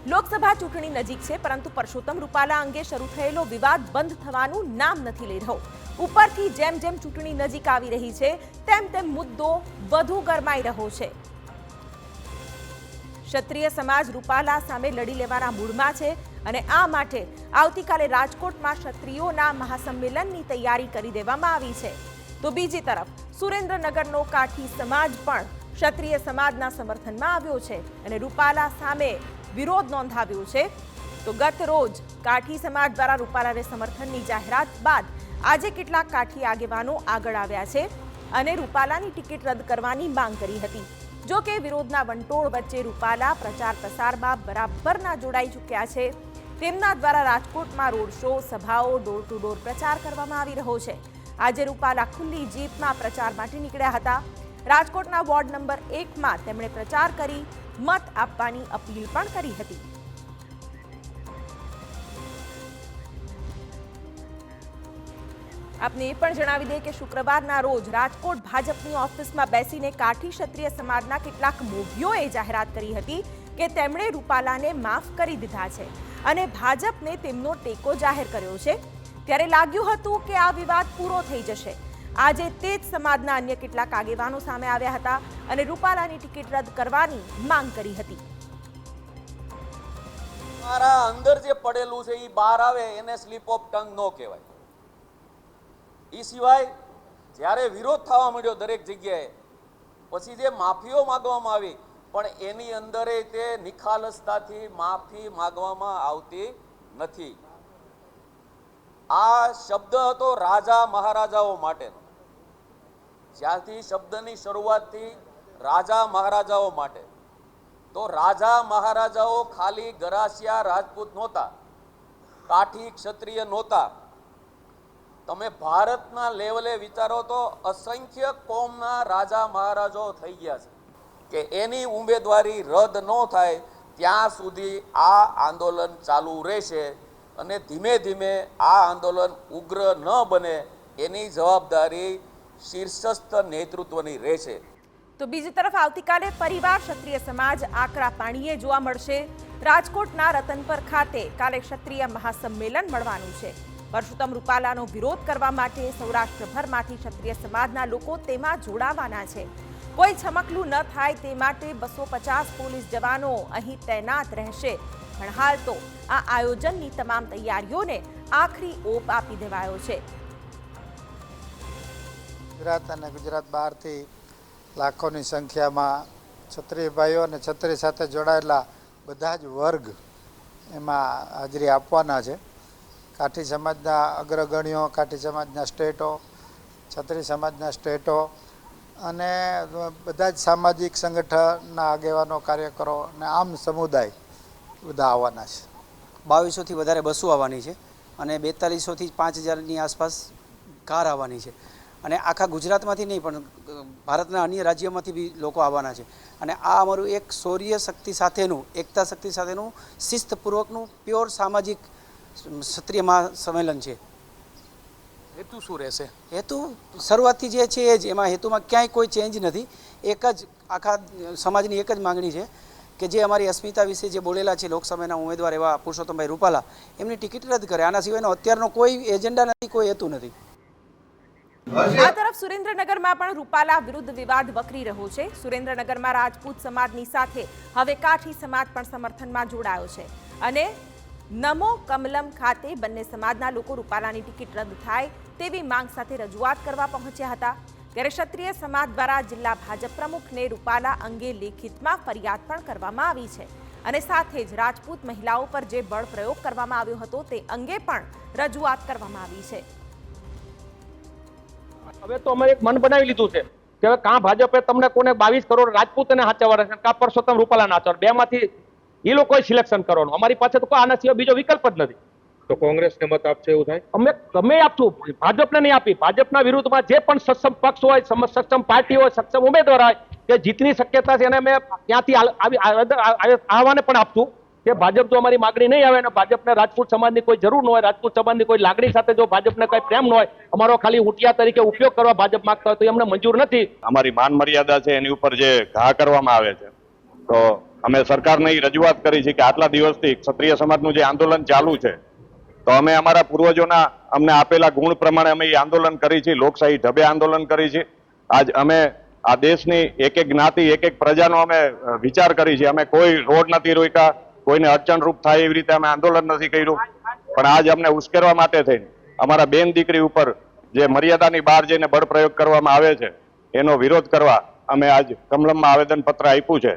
લોકસભા ચૂંટણી નજીક છે, પરંતુ પરસોત્તમ રૂપાલા અંગે શરૂ થયેલો વિવાદ બંધ થવાનું નામ નથી લઈ રહ્યો। ઉપરથી જેમ જેમ ચૂંટણી નજીક આવી રહી છે, તેમ તેમ મુદ્દો વધુ ગરમાઈ રહ્યો છે। ક્ષત્રિય સમાજ રૂપાલા સામે લડી લેવાના મૂડમાં છે અને આ માટે આવતીકાલે રાજકોટમાં ક્ષત્રિયોના મહાસંમેલનની તૈયારી કરી દેવામાં આવી છે। તો બીજી તરફ સુરેન્દ્રનગરનો કાઠી સમાજ પણ ક્ષત્રિય સમાજના સમર્થનમાં આવ્યો છે અને રૂપાલા સામે વિરોધ નોંધાવ્યો છે। તો ગત રોજ કાઠી સમાજ દ્વારા રૂપાલાને સમર્થનની જાહેરાત બાદ આજે કેટલાક કાઠી આગેવાનો આગળ આવ્યા છે અને રૂપાલાની ટિકિટ રદ કરવાની માંગ કરી હતી। જો કે વિરોધના વંટોળ વચ્ચે રૂપાલા પ્રચાર પ્રસારમાં બરાબરના જોડાઈ ચૂક્યા છે। તેમના દ્વારા રાજકોટમાં રોડ શો, સભાઓ, ડોર ટુ ડોર પ્રચાર કરવામાં આવી રહ્યો છે। આજે રૂપાલા ખુલ્લી જીપમાં પ્રચાર માટે નીકળ્યા હતા। રાજકોટના વોર્ડ નંબર 1માં તેમણે પ્રચાર કરી મત આપવાની અપીલ પણ કરી હતી। આપને એ પણ જણાવી દે કે શુક્રવારના રોજ રાજકોટ ભાજપની ઓફિસમાં બેસીને કાઠી ક્ષત્રિય સમાજના કેટલાક મોભીઓએ જાહેરાત કરી હતી કે તેમણે રૂપાલાને માફ કરી દીધા છે અને ભાજપને તેમનો ટેકો જાહેર કર્યો છે। ત્યારે લાગ્યું હતું કે આ વિવાદ પૂરો થઈ જશે। આજે તે જ સમાજના અન્ય કેટલાક આગેવાનો સામે આવ્યા હતા અને રૂપાલાની ટિકિટ રદ કરવાની માંગ કરી હતી। મારા અંદર જે પડેલું છે એ બહાર આવે એને સ્લીપ ઓફ ટંગ ન કહેવાય। એ સિવાય જ્યારે વિરોધ થવા માંડ્યો દરેક જગ્યાએ, પછી જે માફીઓ માગવામાં આવી પણ એની અંદર તે નિખાલસતાથી માફી માગવામાં આવતી નથી। આ શબ્દ હતો રાજા મહારાજાઓ માટેનો। જ્યાંથી શબ્દની શરૂઆતથી રાજા મહારાજાઓ માટે, તો રાજા મહારાજાઓ ખાલી ગરાસિયા રાજપૂત નહોતા, કાઠી ક્ષત્રિય નહોતા। તમે ભારતના લેવલે વિચારો તો અસંખ્ય કોમના રાજા મહારાજાઓ થઈ ગયા છે કે એની ઉમેદવારી રદ ન થાય ત્યાં સુધી આ આંદોલન ચાલુ રહેશે અને ધીમે ધીમે આ આંદોલન ઉગ્ર ન બને એની જવાબદારી શીર્ષસ્થ નેતૃત્વની રહેશે। તો બીજી તરફ આવતીકાલે પરિવાર ક્ષત્રિય સમાજ આકરા પાણીએ જોવા મળશે। રાજકોટના રતનપર ખાતે કાલે ક્ષત્રિય મહાસંમેલન મળવાનું છે। પરસોત્તમ રૂપાલાનો વિરોધ કરવા માટે સૌરાષ્ટ્રભરમાંથી ક્ષત્રિય સમાજના લોકો તેમાં જોડાવાના છે। કોઈ છમકલું ન થાય તે માટે 250 પોલીસ જવાનો અહીં તૈનાત રહેશે। પણ હાલ તો આ આયોજનની તમામ તૈયારીઓને આખરી ઓપ આપી દેવાયો છે। ગુજરાત અને ગુજરાત બહારથી લાખોની સંખ્યામાં ક્ષત્રિય ભાઈઓ અને ક્ષત્રિય સાથે જોડાયેલા બધા જ વર્ગ એમાં હાજરી આપવાના છે। કાઠી સમાજના અગ્રગણ્યો, કાઠી સમાજના સ્ટેટો, ક્ષત્રિય સમાજના સ્ટેટો અને બધા જ સામાજિક સંગઠનના આગેવાનો, કાર્યકરો અને આમ સમુદાય બધા આવવાના છે। 2200થી વધારે બસો આવવાની છે અને 4200થી 5000ની આસપાસ કાર આવવાની છે અને આખા ગુજરાતમાંથી નહીં પણ ભારતના અન્ય રાજ્યોમાંથી બી લોકો આવવાના છે અને આ અમારું એક શૌર્ય શક્તિ સાથેનું, એકતા શક્તિ સાથેનું, શિસ્તપૂર્વકનું પ્યોર સામાજિક ક્ષત્રિય મહાસંમેલન છે। હેતુ શું રહેશે? હેતુ શરૂઆતથી જે છે એ જ, એમાં હેતુમાં ક્યાંય કોઈ ચેન્જ નથી। એક જ આખા સમાજની એક જ માગણી છે કે જે અમારી અસ્મિતા વિશે જે બોલેલા છે લોકસભાના ઉમેદવાર એવા પુરુષોત્તમભાઈ રૂપાલા, એમની ટિકિટ રદ કરે। આના સિવાયનો અત્યારનો કોઈ એજન્ડા નથી, કોઈ હેતુ નથી। આ તરફ સુરેન્દ્રનગરમાં પણ રૂપાલા વિરુદ્ધ વિવાદ વકરી રહ્યો છે। સુરેન્દ્રનગરમાં રાજપૂત સમાજની સાથે હવે કાઠી સમાજ પણ સમર્થનમાં જોડાયો છે અને નમો કમલમ ખાતે બંને સમાજના લોકો રૂપાલાની ટિકિટ રદ થાય તેવી માંગ સાથે રજૂઆત કરવા પહોંચ્યા હતા। ત્યારે ક્ષત્રિય સમાજ દ્વારા જિલ્લા ભાજપ પ્રમુખને રૂપાલા અંગે લેખિતમાં ફરિયાદ પણ કરવામાં આવી છે અને સાથે જ રાજપૂત મહિલાઓ પર જે બળ પ્રયોગ કરવામાં આવ્યો હતો તે અંગે પણ રજૂઆત કરવામાં આવી છે। હવે તો અમે એક મન બનાવી લીધું છે કે હવે કાં ભાજપે તમને કોને 22 કરોડ રાજપૂતને હાચવવાના છે, કાં પરસોત્તમ રૂપાલાને હાચવવાના, બેમાંથી એ લોકોએ સિલેક્શન કરવાનું। અમારી પાસે તો આના સિવાય બીજો વિકલ્પ જ નથી। તો કોંગ્રેસને મત આપશે એવું થાય? અમે ગમે આપશું, ભાજપને નહીં આપી। ભાજપના વિરુદ્ધમાં જે પણ સક્ષમ પક્ષ હોય, સક્ષમ પાર્ટી હોય, સક્ષમ ઉમેદવાર હોય કે જીતની શક્યતા છે એને અમે ત્યાંથી આવવાને પણ આપશું કે ભાજપ જો અમારી માગણી નહીં આવે અને ભાજપને રાજપૂત સમાજની કોઈ જરૂર ન હોય, રાજપૂત સમાજની કોઈ લાગણી સાથે જો ભાજપને કોઈ પ્રેમ ન હોય, અમારો ખાલી હુટિયા તરીકે ઉપયોગ કરવા ભાજપ માંગતા હોય તો એમને મંજૂર નથી। અમારી માન મર્યાદા છે એની ઉપર જે ઘા કરવામાં આવે છે, તો અમે સરકારને ઈ રજૂઆત કરી છે કે આટલા દિવસથી ક્ષત્રિય સમાજનું જે આંદોલન ચાલુ છે, તો અમે અમારા પૂર્વજોના અમને આપેલા ગુણ પ્રમાણે અમે એ આંદોલન કરી છે, લોકશાહી ઢબે આંદોલન કરી છે. આજ અમે આ દેશની એક એક જ્ઞાતિ, એક એક પ્રજાનો અમે વિચાર કરી છે. અમે કોઈ રોડ નથી રોક્યા, કોઈને અડચણરૂપ થાય એવી રીતે અમે આંદોલન નથી કર્યું. પણ આજ અમને ઉશ્કેરવા માટે થઈને અમારા બેન દીકરી ઉપર જે મર્યાદાની બહાર જઈને બળ પ્રયોગ કરવામાં આવે છે, એનો વિરોધ કરવા અમે આજ કમલમમાં આવેદનપત્ર આપ્યું છે.